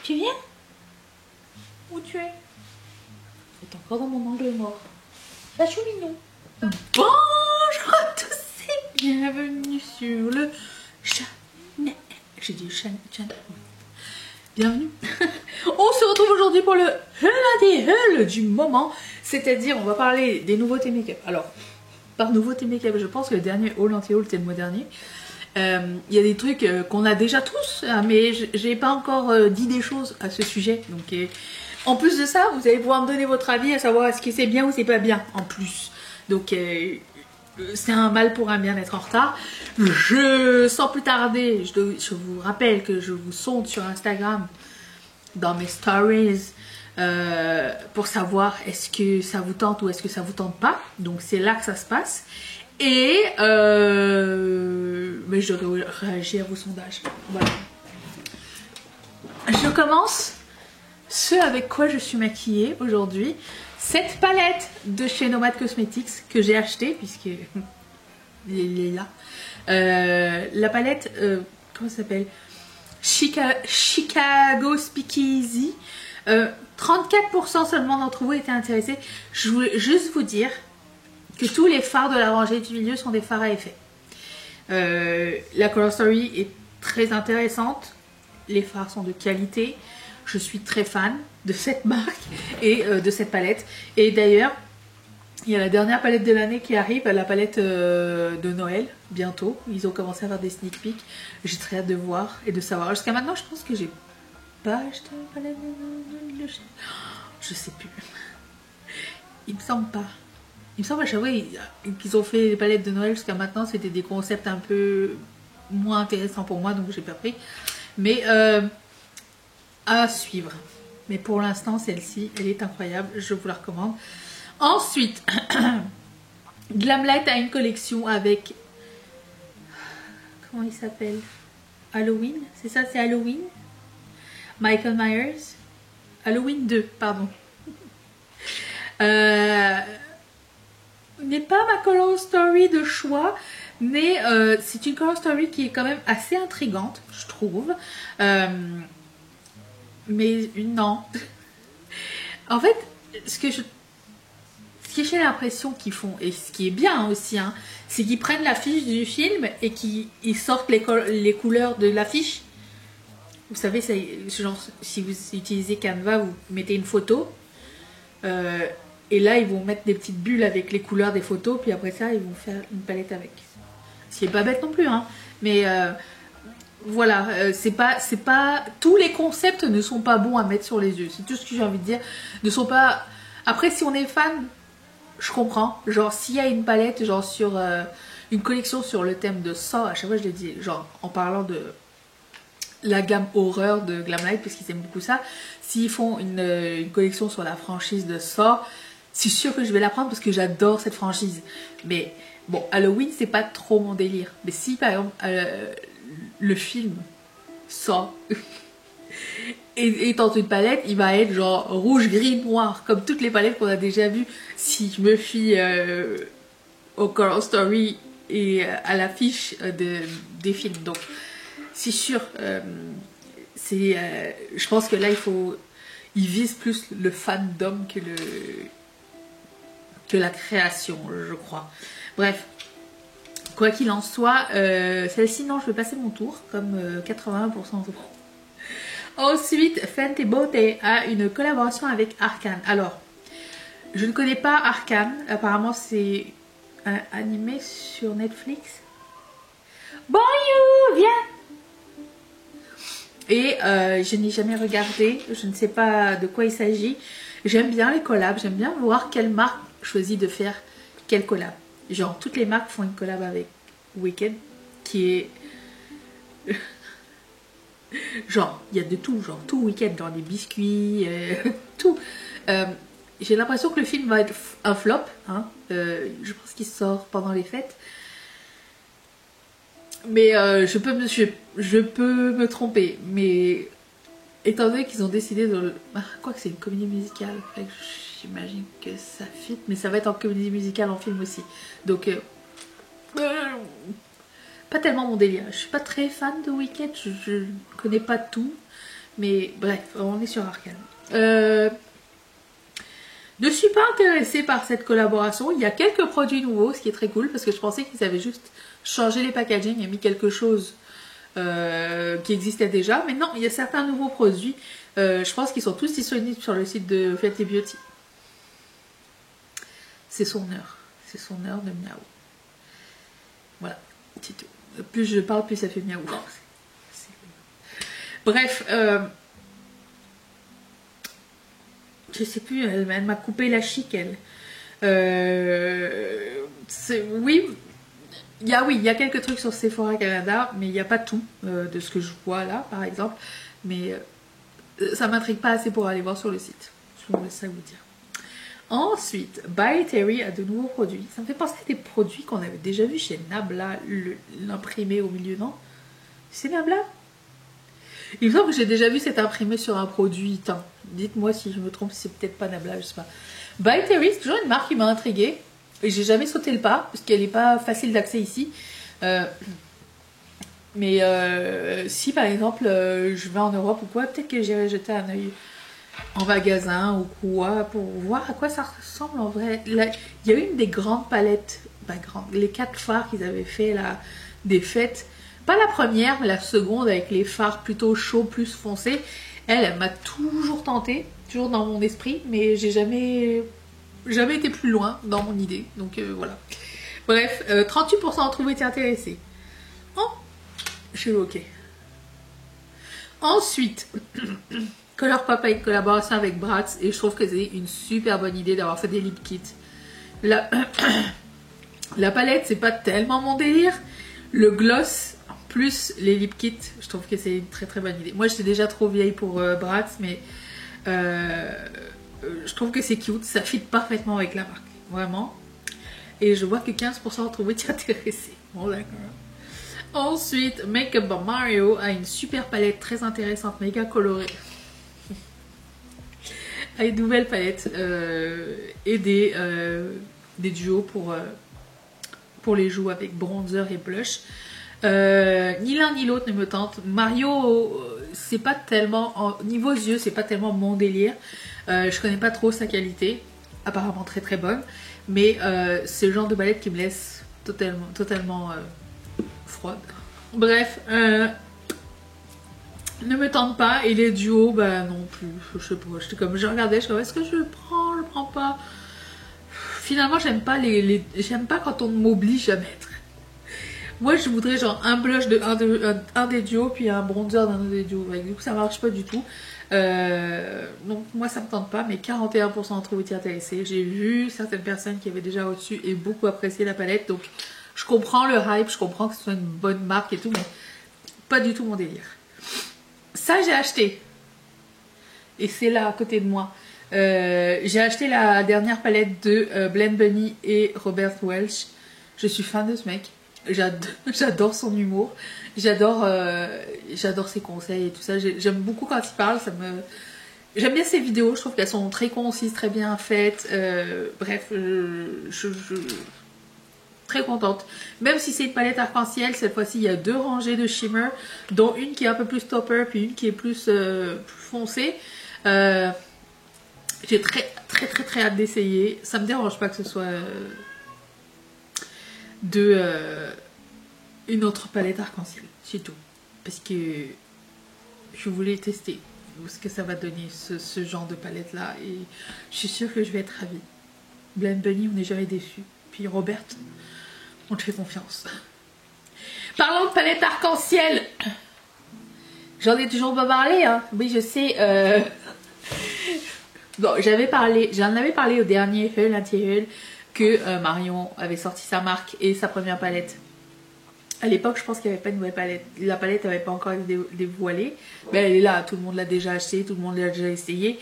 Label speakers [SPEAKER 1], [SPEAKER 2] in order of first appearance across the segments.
[SPEAKER 1] Tu viens? Où tu es? T'es encore dans mon angle mort. La chouminou. Bonjour à tous et bienvenue sur le channel. J'ai dit channel. Bienvenue. On se retrouve aujourd'hui pour le Hell du moment. C'est-à-dire, on va parler des nouveautés make-up. Alors, par nouveautés make-up, je pense que le dernier haul anti-haul, c'était le mois dernier. Il y a des trucs qu'on a déjà tous, mais j'ai pas encore dit des choses à ce sujet. Donc, en plus de ça, vous allez pouvoir me donner votre avis à savoir est-ce que c'est bien ou c'est pas bien en plus. Donc, c'est un mal pour un bien d'être en retard. Sans plus tarder, je vous rappelle que je vous sonde sur Instagram dans mes stories pour savoir est-ce que ça vous tente ou est-ce que ça vous tente pas. Donc, c'est là que ça se passe. Et mais je réagis à vos sondages. Voilà. Je commence ce avec quoi je suis maquillée aujourd'hui. Cette palette de chez Nomad Cosmetics que j'ai achetée puisque il est là. La palette, comment ça s'appelle? Chicago Speakeasy. 34% seulement d'entre vous étaient intéressés. Je voulais juste vous dire que tous les fards de la rangée du milieu sont des fards à effet. La Color Story est très intéressante. Les fards sont de qualité. Je suis très fan de cette marque et de cette palette. Et d'ailleurs, il y a la dernière palette de l'année qui arrive, la palette de Noël, bientôt. Ils ont commencé à faire des sneak peeks. J'ai très hâte de voir et de savoir. Jusqu'à maintenant, je pense que j'ai pas acheté une palette de Noël. Je sais plus. Il me semble pas. Il me semble à chaque fois qu'ils ont fait les palettes de Noël jusqu'à maintenant, c'était des concepts un peu moins intéressants pour moi, donc j'ai pas pris. Mais à suivre. Mais pour l'instant, celle-ci, elle est incroyable, je vous la recommande. Ensuite, Glamlight a une collection avec... Comment il s'appelle? Halloween, c'est ça, c'est Halloween? Michael Myers? Halloween 2, pardon. N'est pas ma color story de choix, mais c'est une color story qui est quand même assez intrigante, je trouve. Mais non. En fait, ce que j'ai l'impression qu'ils font, et ce qui est bien aussi, hein, c'est qu'ils prennent l'affiche du film et qu'ils sortent les couleurs de l'affiche. Vous savez, genre, si vous utilisez Canva, vous mettez une photo. Et là, ils vont mettre des petites bulles avec les couleurs des photos, puis après ça, ils vont faire une palette avec. Ce qui est pas bête non plus, hein. Mais voilà, c'est pas tous les concepts ne sont pas bons à mettre sur les yeux. C'est tout ce que j'ai envie de dire. Ne sont pas. Après, si on est fan, je comprends. Genre, s'il y a une palette, genre sur une collection sur le thème de Saw, à chaque fois je le dis, genre en parlant de la gamme horreur de Glamlight, parce qu'ils aiment beaucoup ça. S'ils font une collection sur la franchise de Saw, c'est sûr que je vais la prendre parce que j'adore cette franchise. Mais bon, Halloween, c'est pas trop mon délire. Mais si par exemple le film Saw étant une palette, il va être genre rouge, gris, noir, comme toutes les palettes qu'on a déjà vues. Si je me fie au Color Story et à l'affiche des films. Donc, c'est sûr, je pense que là, ils visent plus le fandom que la création, je crois. Bref, quoi qu'il en soit, celle-ci, non, je vais passer mon tour, comme 81% de temps. Ensuite, Fenty Beauté a une collaboration avec Arcane. Alors, je ne connais pas Arcane, apparemment c'est un animé sur Netflix. Bon, viens! Et je n'ai jamais regardé, je ne sais pas de quoi il s'agit. J'aime bien les collabs, j'aime bien voir quelle marque choisit de faire quelle collab. Genre, toutes les marques font une collab avec Wicked, qui est... genre, il y a de tout, genre tout Wicked, genre des biscuits, tout. J'ai l'impression que le film va être un flop, hein. Je pense qu'il sort pendant les fêtes. Mais je peux me tromper, mais étant donné qu'ils ont décidé de... quoi que c'est une comédie musicale, j'imagine que ça fit, mais ça va être en comédie musicale en film aussi. Donc, pas tellement mon délire. Je suis pas très fan de Wicked, je connais pas tout, Mais bref, on est sur Arcane. Ne suis pas intéressée par cette collaboration. Il y a quelques produits nouveaux, ce qui est très cool, parce que je pensais qu'ils avaient juste changé les packaging et mis quelque chose qui existait déjà. Mais non, il y a certains nouveaux produits. Je pense qu'ils sont tous disponibles sur le site de Fenty Beauty. C'est son heure. C'est son heure de miaou. Voilà, c'est tout. Plus je parle, plus ça fait miaou. Bref, je sais plus, elle m'a coupé la chic, elle. Oui, il y a quelques trucs sur Sephora Canada, mais il n'y a pas tout de ce que je vois là, par exemple. Mais ça m'intrigue pas assez pour aller voir sur le site. Je vous laisse ça vous dire. Ensuite, By Terry a de nouveaux produits. Ça me fait penser à des produits qu'on avait déjà vus chez Nabla, l'imprimé au milieu, non? C'est Nabla? Il me semble que j'ai déjà vu cet imprimé sur un produit. Dites-moi si je me trompe, c'est peut-être pas Nabla, je sais pas. By Terry, c'est toujours une marque qui m'a intriguée. Et j'ai jamais sauté le pas, parce qu'elle n'est pas facile d'accès ici. Mais si par exemple je vais en Europe ou quoi, peut-être que j'irai jeter un œil en magasin ou quoi, pour voir à quoi ça ressemble en vrai. Là, il y a une des grandes palettes, les 4 phares qu'ils avaient fait là, des fêtes. Pas la première, mais la seconde avec les phares plutôt chauds, plus foncés. Elle m'a toujours tentée, toujours dans mon esprit, mais j'ai jamais été plus loin dans mon idée. Donc voilà. Bref, 38% ont trouvé été intéressés. Oh, je suis ok. Ensuite, Colourpop a une collaboration avec Bratz et je trouve que c'est une super bonne idée d'avoir fait des lip kits. La palette, c'est pas tellement mon délire. Le gloss plus les lip kits, je trouve que c'est une très très bonne idée. Moi, j'étais déjà trop vieille pour Bratz, mais je trouve que c'est cute. Ça fit parfaitement avec la marque, vraiment. Et je vois que 15% ont trouvé t'y intéresser. Bon, d'accord. Ensuite, Makeup by Mario a une super palette très intéressante, méga colorée. A une nouvelle palette et des duos pour les joues avec bronzer et blush. Ni l'un ni l'autre ne me tente. Mario, c'est pas tellement niveau yeux, c'est pas tellement mon délire. Je connais pas trop sa qualité, apparemment très très bonne, mais c'est le genre de palette qui me laisse totalement froide. Bref, ne me tente pas, et les duos, bah non plus. Je sais pas, je regardais, je suis comme, est-ce que je le prends pas. Finalement, j'aime pas j'aime pas quand on m'oblige à mettre. Moi, je voudrais genre un blush de un des duos, puis un bronzer d'un autre des duos. Ouais, du coup, ça marche pas du tout. Donc, moi, ça me tente pas, mais 41% ont trouvé intéressés. J'ai vu certaines personnes qui avaient déjà au-dessus et beaucoup apprécié la palette. Donc, je comprends le hype, je comprends que ce soit une bonne marque et tout, mais pas du tout mon délire. Ça, j'ai acheté. Et c'est là, à côté de moi. J'ai acheté la dernière palette de Blend Bunny et Robert Welch. Je suis fan de ce mec. J'adore son humour. J'adore ses conseils et tout ça. J'aime beaucoup quand il parle. J'aime bien ses vidéos. Je trouve qu'elles sont très concises, très bien faites. Bref, je très contente. Même si c'est une palette arc-en-ciel, cette fois-ci il y a 2 rangées de shimmer, dont une qui est un peu plus topper, puis une qui est plus foncée. J'ai très hâte d'essayer. Ça me dérange pas que ce soit une autre palette arc-en-ciel, c'est tout. Parce que je voulais tester ce que ça va donner ce genre de palette là, et je suis sûre que je vais être ravie. Blend Bunny, on n'est jamais déçu. Puis Robert, on te fait confiance. Parlons de palette arc-en-ciel. J'en ai toujours pas parlé, hein. Oui, je sais. Bon, j'en avais parlé au dernier Hull Anti-Hull que Marion avait sorti sa marque et sa première palette. À l'époque, je pense qu'il n'y avait pas de nouvelle palette. La palette n'avait pas encore été dévoilée. Mais elle est là, tout le monde l'a déjà acheté, tout le monde l'a déjà essayé.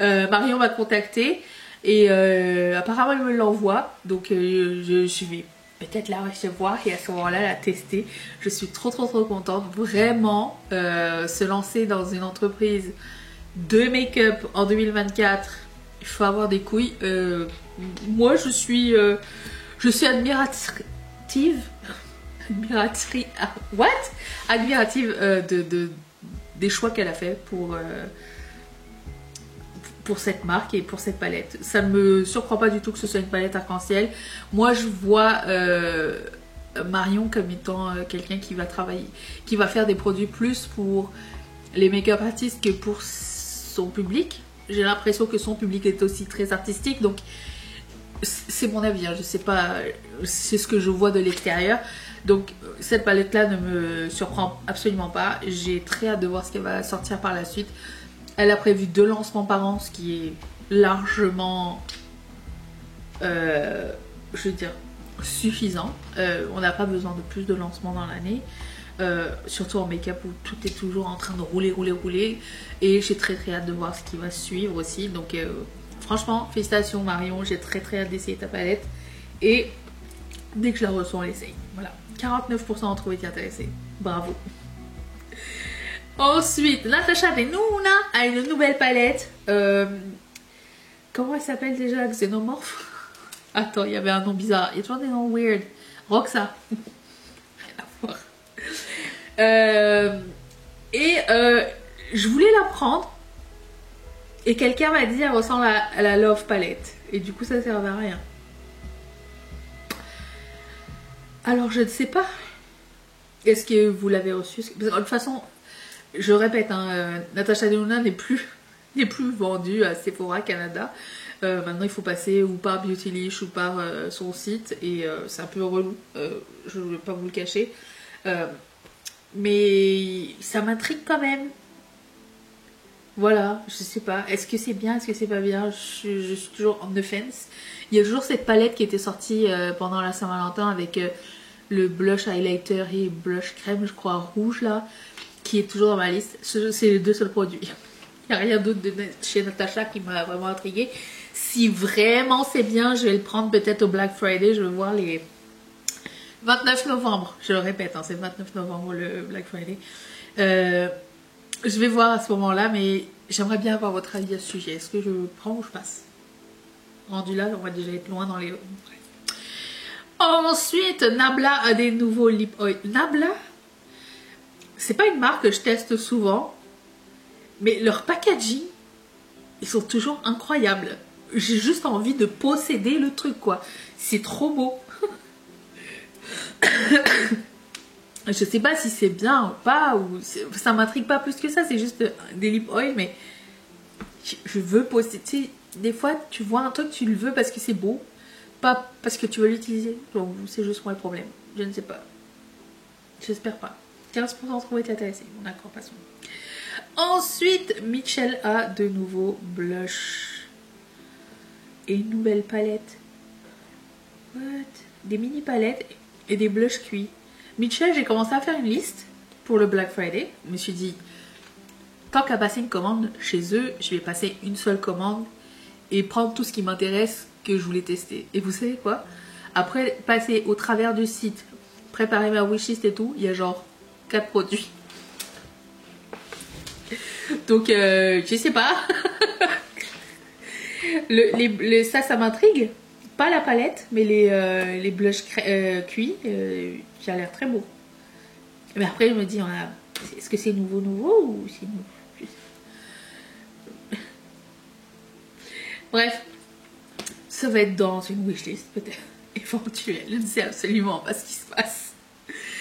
[SPEAKER 1] Marion m'a contacté et apparemment elle me l'envoie. Donc je vais peut-être la recevoir et à ce moment-là la tester. Je suis trop contente. Vraiment, se lancer dans une entreprise de make-up en 2024, il faut avoir des couilles. Moi, je suis admirative des choix qu'elle a fait pour cette marque et pour cette palette. Ça ne me surprend pas du tout que ce soit une palette arc-en-ciel. Moi, je vois Marion comme étant quelqu'un qui va travailler, qui va faire des produits plus pour les make-up artistes que pour son public. J'ai l'impression que son public est aussi très artistique, donc c'est mon avis, hein, je sais pas, c'est ce que je vois de l'extérieur. Donc cette palette là ne me surprend absolument pas. J'ai très hâte de voir ce qu'elle va sortir par la suite. Elle a prévu 2 lancements par an, ce qui est largement je veux dire suffisant. On n'a pas besoin de plus de lancements dans l'année. Surtout en make-up où tout est toujours en train de rouler. Et j'ai très hâte de voir ce qui va suivre aussi. Donc franchement, félicitations Marion, j'ai très hâte d'essayer ta palette. Et dès que je la reçois, on l'essaye. Voilà, 49% ont trouvé intéressé. Bravo. Ensuite, Natasha Denona a une nouvelle palette. Comment elle s'appelle déjà? Xénomorphe. Attends, il y avait un nom bizarre. Il y a toujours des noms weird. Roxa. Rien à voir. Je voulais la prendre. Et quelqu'un m'a dit elle ressemble à la Love Palette. Et du coup, ça ne servait à rien. Alors, je ne sais pas. Est-ce que vous l'avez reçue? De toute façon, je répète, hein, Natasha Denona n'est plus vendue à Sephora Canada. Maintenant, il faut passer ou par Beautylish ou par son site. Et c'est un peu relou. Je ne vais pas vous le cacher. Mais ça m'intrigue quand même. Voilà, je sais pas. Est-ce que c'est bien, est-ce que c'est pas bien? Je suis toujours en offense. Il y a toujours cette palette qui était sortie pendant la Saint-Valentin avec le blush highlighter et blush crème, je crois, rouge là, qui est toujours dans ma liste. C'est les 2 seuls produits. Il n'y a rien d'autre de chez Natasha qui m'a vraiment intriguée. Si vraiment c'est bien, je vais le prendre peut-être au Black Friday. Je vais voir les 29 novembre. Je le répète, hein, c'est 29 novembre le Black Friday. Je vais voir à ce moment-là, mais j'aimerais bien avoir votre avis à ce sujet. Est-ce que je prends ou je passe? Rendu là, on va déjà être loin dans les... Bref. Ensuite, Nabla a des nouveaux lip oil. Nabla, c'est pas une marque que je teste souvent, mais leur packaging, ils sont toujours incroyables. J'ai juste envie de posséder le truc, quoi. C'est trop beau. Je sais pas si c'est bien ou pas, ou ça m'intrigue pas plus que ça, c'est juste des lip oil, mais je veux posséder. Tu sais, des fois, tu vois un truc, tu le veux parce que c'est beau, pas parce que tu veux l'utiliser. Donc, c'est juste moi le problème. Je ne sais pas. J'espère pas. 15% trouvé intéressé. Bon, d'accord, passons. Ensuite, Mitchell a de nouveaux blush et une nouvelle palette. What? Des mini palettes et des blushs cuits. Mitchell, j'ai commencé à faire une liste pour le Black Friday. Je me suis dit, tant qu'à passer une commande chez eux, je vais passer une seule commande et prendre tout ce qui m'intéresse que je voulais tester. Et vous savez quoi? Après passer au travers du site, préparer ma wishlist et tout, il y a genre 4 produits. Donc, je sais pas. Ça m'intrigue. Pas la palette, mais les blushs cuits, ça a l'air très beau. Mais après, je me dis, est-ce que c'est nouveau ou c'est nouveau? Bref, ça va être dans une wishlist peut-être éventuelle. Je ne sais absolument pas ce qui se passe.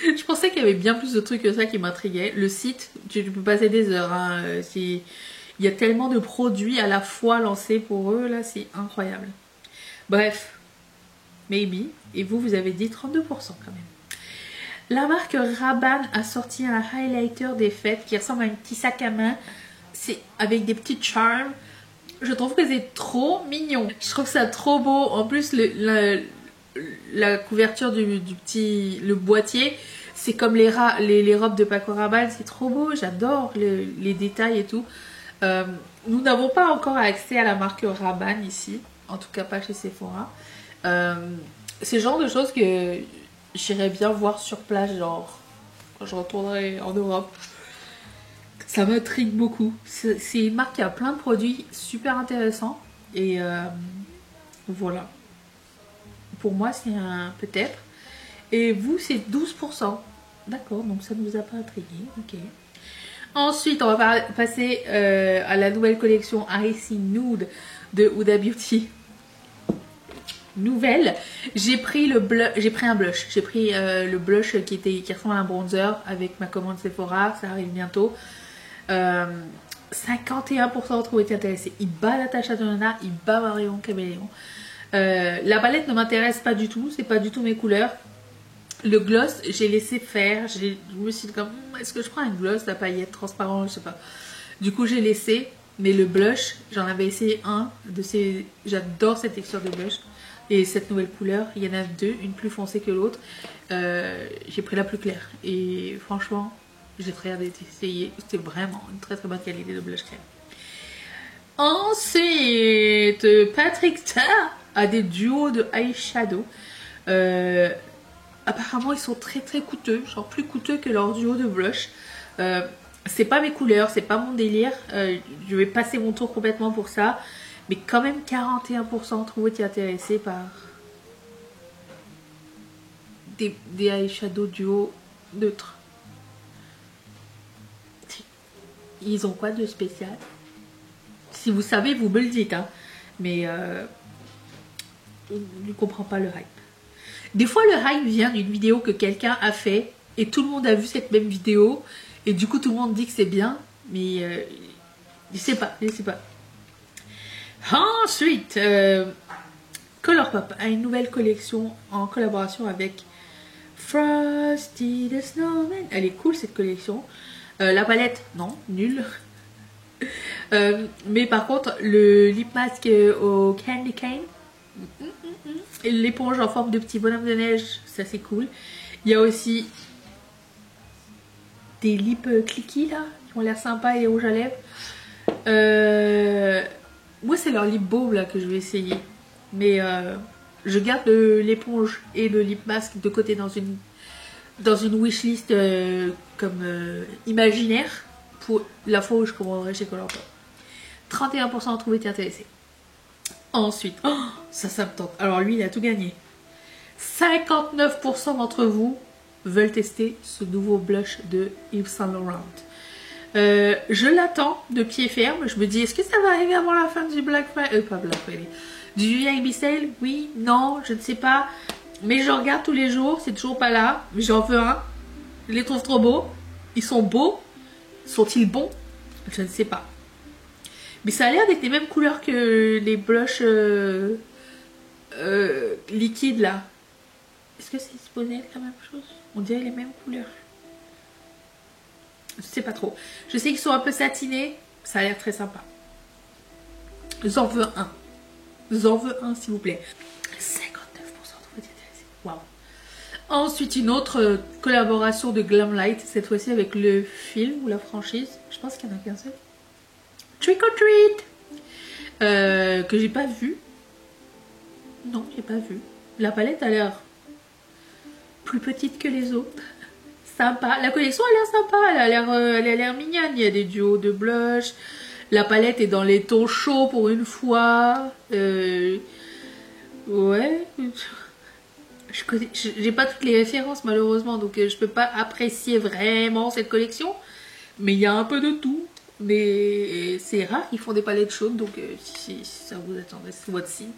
[SPEAKER 1] Je pensais qu'il y avait bien plus de trucs que ça qui m'intriguaient. Le site, tu peux passer des heures. Hein. Il y a tellement de produits à la fois lancés pour eux, là, c'est incroyable. Bref, maybe. Et vous avez dit 32% quand même. La marque Rabanne a sorti un highlighter des fêtes qui ressemble à un petit sac à main. C'est avec des petits charms. Je trouve que c'est trop mignon. Je trouve ça trop beau. En plus, la couverture du petit... Le boîtier, c'est comme les robes de Paco Rabanne. C'est trop beau. J'adore les détails et tout. Nous n'avons pas encore accès à la marque Rabanne ici. En tout cas, pas chez Sephora. C'est le genre de choses que j'irais bien voir sur place, genre quand je retournerai en Europe. Ça m'intrigue beaucoup. C'est une marque qui a plein de produits super intéressants. Et voilà. Pour moi, c'est un peut-être. Et vous, c'est 12%. D'accord, donc ça ne vous a pas intrigué. Ok. Ensuite, on va passer à la nouvelle collection Icy Nude de Huda Beauty. Nouvelle. J'ai pris un blush. J'ai pris le blush qui ressemble à un bronzer avec ma commande Sephora. Ça arrive bientôt. 51% trop été intéressé. Il bat Natasha Denona, il bat Marion Caméléon. La palette ne m'intéresse pas du tout. C'est pas du tout mes couleurs. Le gloss, j'ai laissé faire. Je me suis dit comme, est-ce que je prends un gloss, la paillette transparent, je sais pas. Du coup, j'ai laissé. Mais le blush, j'en avais essayé un de ces. J'adore cette texture de blush. Et cette nouvelle couleur, il y en a deux, une plus foncée que l'autre. J'ai pris la plus claire. Et franchement, j'ai très hâte d'essayer. C'était vraiment une très très bonne qualité de blush crème. Ensuite, Patrick Star a des duos de eyeshadow. Apparemment, ils sont très très coûteux. Genre plus coûteux que leur duo de blush. C'est pas mes couleurs, c'est pas mon délire. Je vais passer mon tour complètement pour ça. Mais quand même 41% trouvé t'y intéressé par des eyeshadow duo neutres. Ils ont quoi de spécial? Si vous savez, vous me le dites. Hein. Mais je ne comprends pas le hype. Des fois, le hype vient d'une vidéo que quelqu'un a fait et tout le monde a vu cette même vidéo. Et du coup, tout le monde dit que c'est bien. Mais je sais pas, je sais pas. Ensuite, Colourpop a une nouvelle collection en collaboration avec Frosty the Snowman. Elle est cool cette collection. La palette, non, nulle. Mais par contre, le lip mask au Candy Cane, l'éponge en forme de petit bonhomme de neige, ça c'est cool. Il y a aussi des lips clicky là, qui ont l'air sympas et les rouges à lèvres. Moi c'est leur lip baume là que je vais essayer. Mais je garde l'éponge et le lip mask de côté dans une wishlist comme imaginaire pour la fois où je commanderai chez Colourpop. 31% trouvé été intéressé. Ensuite, ça me tente. Alors lui il a tout gagné. 59% d'entre vous veulent tester ce nouveau blush de Yves Saint Laurent. Je l'attends de pied ferme. Je me dis, est-ce que ça va arriver avant la fin du Black Friday? Pas Black Friday. Du VIP Sale? Oui, non, je ne sais pas. Mais je regarde tous les jours, c'est toujours pas là. J'en veux un. Je les trouve trop beaux. Ils sont beaux. Sont-ils bons? Je ne sais pas. Mais ça a l'air d'être les mêmes couleurs que les blushs liquides là. Est-ce que c'est supposé être la même chose? On dirait les mêmes couleurs. Je sais pas trop. Je sais qu'ils sont un peu satinés. Ça a l'air très sympa. J'en veux un. J'en veux un s'il vous plaît. 59% de vous intéressés. Waouh. Ensuite, une autre collaboration de Glamlight. Cette fois-ci avec le film ou la franchise. Je pense qu'il y en a qu'un seul. Trick or Treat. Que j'ai pas vu. Non, j'ai pas vu. La palette a l'air plus petite que les autres. Sympa. La collection a l'air sympa. Elle a l'air mignonne. Il y a des duos de blush. La palette est dans les tons chauds pour une fois. Ouais. J'ai pas toutes les références malheureusement. Donc je peux pas apprécier vraiment cette collection. Mais il y a un peu de tout. Mais c'est rare qu'ils font des palettes chaudes. Donc si ça vous attendait, c'est votre signe.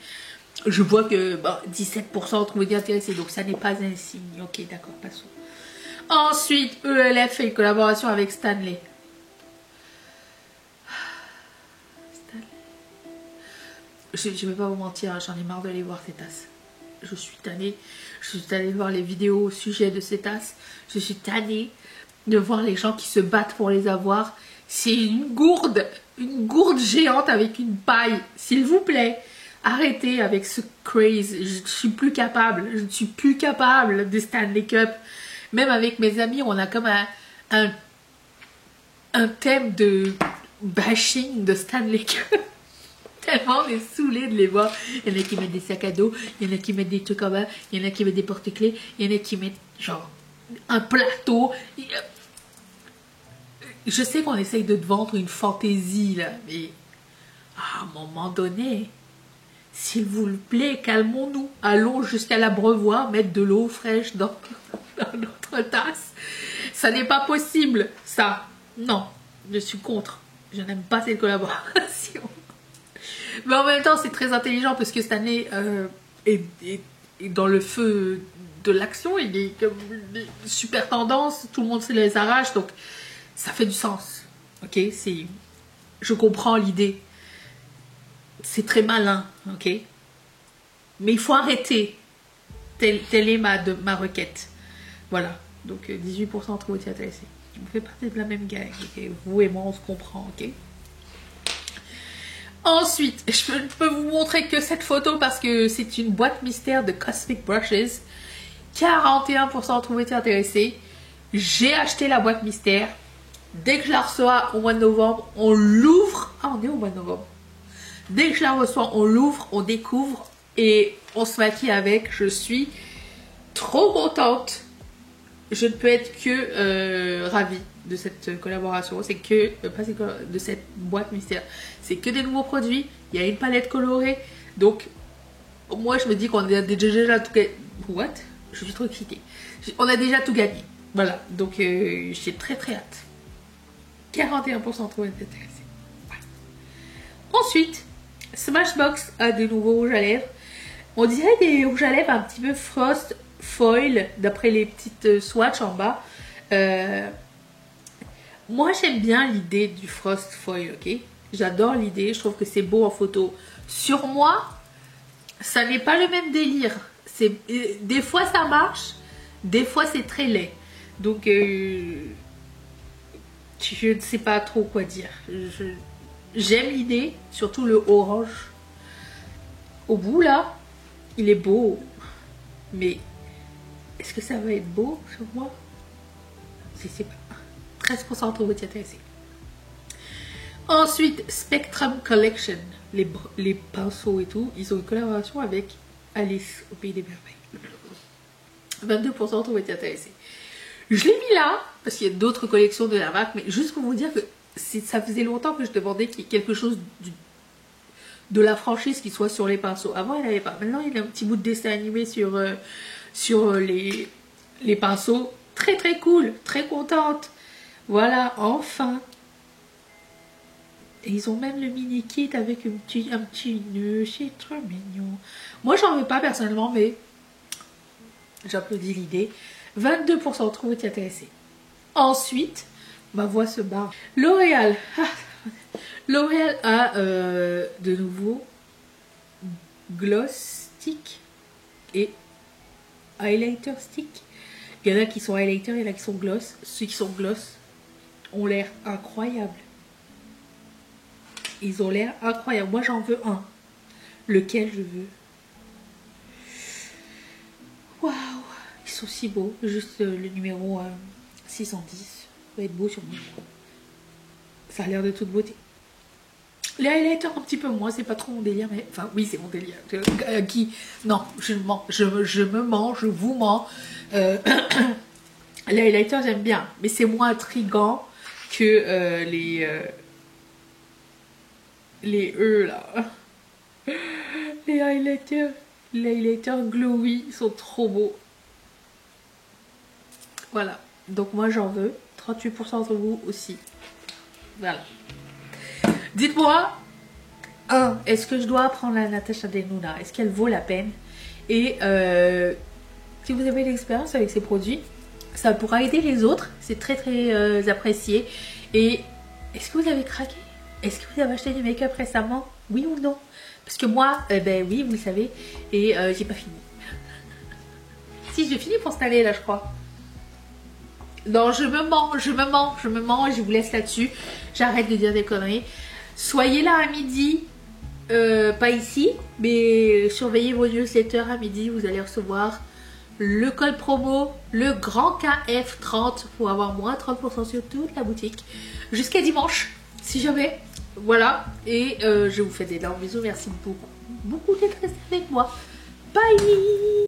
[SPEAKER 1] Je vois que 17% ont trouvé intéressé. Donc ça n'est pas un signe. Ok, d'accord, passons. Ensuite, ELF fait une collaboration avec Stanley. Je ne vais pas vous mentir, j'en ai marre d'aller voir ces tasses. Je suis tannée de voir les vidéos au sujet de ces tasses. Je suis tannée de voir les gens qui se battent pour les avoir. C'est une gourde géante avec une paille. S'il vous plaît, arrêtez avec ce craze. Je ne suis plus capable. Je ne suis plus capable de Stanley Cup. Même avec mes amis, on a comme un thème de bashing de Stanley Cup. Tellement on est saoulés de les voir. Il y en a qui mettent des sacs à dos, il y en a qui mettent des trucs en bas, il y en a qui mettent des porte-clés, il y en a qui mettent genre un plateau. Je sais qu'on essaye de te vendre une fantaisie là, mais à un moment donné, s'il vous plaît, calmons-nous. Allons jusqu'à l'abreuvoir, mettre de l'eau fraîche dans notre tasse. Ça n'est pas possible, ça. Non. je suis contre. Je n'aime pas cette collaboration. Mais en même temps, c'est très intelligent parce que cette année est dans le feu de l'action. Il est comme une super tendance. Tout le monde se les arrache. Donc, ça fait du sens. Ok, je comprends l'idée. C'est très malin. Ok. Mais il faut arrêter. Telle est ma requête. Voilà. Donc, 18% trop intéressés. On fait partie de la même gang. Okay. Vous et moi, on se comprend. Ok. Ensuite, je peux vous montrer que cette photo parce que c'est une boîte mystère de Cosmic Brushes. 41% trouvé intéressé. J'ai acheté la boîte mystère. Dès que je la reçois au mois de novembre, on l'ouvre. Ah, on est au mois de novembre. Dès que je la reçois, on l'ouvre, on découvre et on se maquille avec. Je suis trop contente. Je ne peux être que ravie de cette collaboration. C'est que, pas de cette boîte mystère. C'est que des nouveaux produits. Il y a une palette colorée. Donc, moi, je me dis qu'on a déjà tout gagné. What? Je suis trop excitée. On a déjà tout gagné. Voilà. Donc, j'ai très très hâte. 41% trop intéressé. Ouais. Ensuite, Smashbox a des nouveaux rouges à lèvres. On dirait des rouges à lèvres un petit peu Frost Foil, d'après les petites swatchs en bas. Moi, j'aime bien l'idée du Frost Foil, ok? J'adore l'idée, je trouve que c'est beau en photo. Sur moi, ça n'est pas le même délire. Des fois, ça marche, des fois, c'est très laid. Donc, je ne sais pas trop quoi dire. J'aime l'idée, surtout le orange. Au bout, là, il est beau. Mais est-ce que ça va être beau sur moi? Je sais pas. 13% trop intéressé. Ensuite, Spectrum Collection. Les pinceaux et tout. Ils ont une collaboration avec Alice au Pays des Merveilles. 22% trop intéressé. Je l'ai mis là, parce qu'il y a d'autres collections de la marque, mais juste pour vous dire que ça faisait longtemps que je demandais qu'il y ait quelque chose de la franchise qui soit sur les pinceaux. Avant, il n'y avait pas. Maintenant, il y a un petit bout de dessin animé sur les pinceaux. Très très cool, très contente. Voilà, enfin. Et ils ont même le mini kit avec un petit nœud. C'est trop mignon. Moi, j'en veux pas personnellement, mais j'applaudis l'idée. 22% trop intéressé. Ensuite, ma voix se barre. L'Oréal. L'Oréal a de nouveau gloss stick et highlighter stick. Il y en a qui sont highlighter, il y en a qui sont gloss. Ceux qui sont gloss ont l'air incroyables. Ils ont l'air incroyables. Moi, j'en veux un. Lequel je veux? Waouh! Ils sont si beaux. Juste le numéro 610. Ça va être beau sur moi. Ça a l'air de toute beauté. Les highlighters un petit peu moins, c'est pas trop mon délire, mais enfin oui c'est mon délire. Non, je mens, je me mens, je vous mens. Les highlighters j'aime bien, mais c'est moins intriguant que les là. Les highlighters glowy sont trop beaux. Voilà, donc moi j'en veux. 38% d'entre vous aussi. Voilà. Dites-moi, est-ce que je dois prendre la Natasha Denona? Est-ce qu'elle vaut la peine? Et si vous avez l'expérience avec ces produits, ça pourra aider les autres. C'est très très apprécié. Et est-ce que vous avez craqué? Est-ce que vous avez acheté du make-up récemment? Oui ou non? Parce que moi, ben oui, vous le savez. Et j'ai pas fini. Si, j'ai fini pour cette année là, je crois. Non, je me mens et je vous laisse là-dessus. J'arrête de dire des conneries. Soyez là à midi, pas ici, mais surveillez vos newsletters à midi. Vous allez recevoir le code promo, le grand KF30 pour avoir moins 30% sur toute la boutique. Jusqu'à dimanche, si jamais. Voilà, et je vous fais d'énormes bisous. Merci beaucoup d'être resté avec moi. Bye!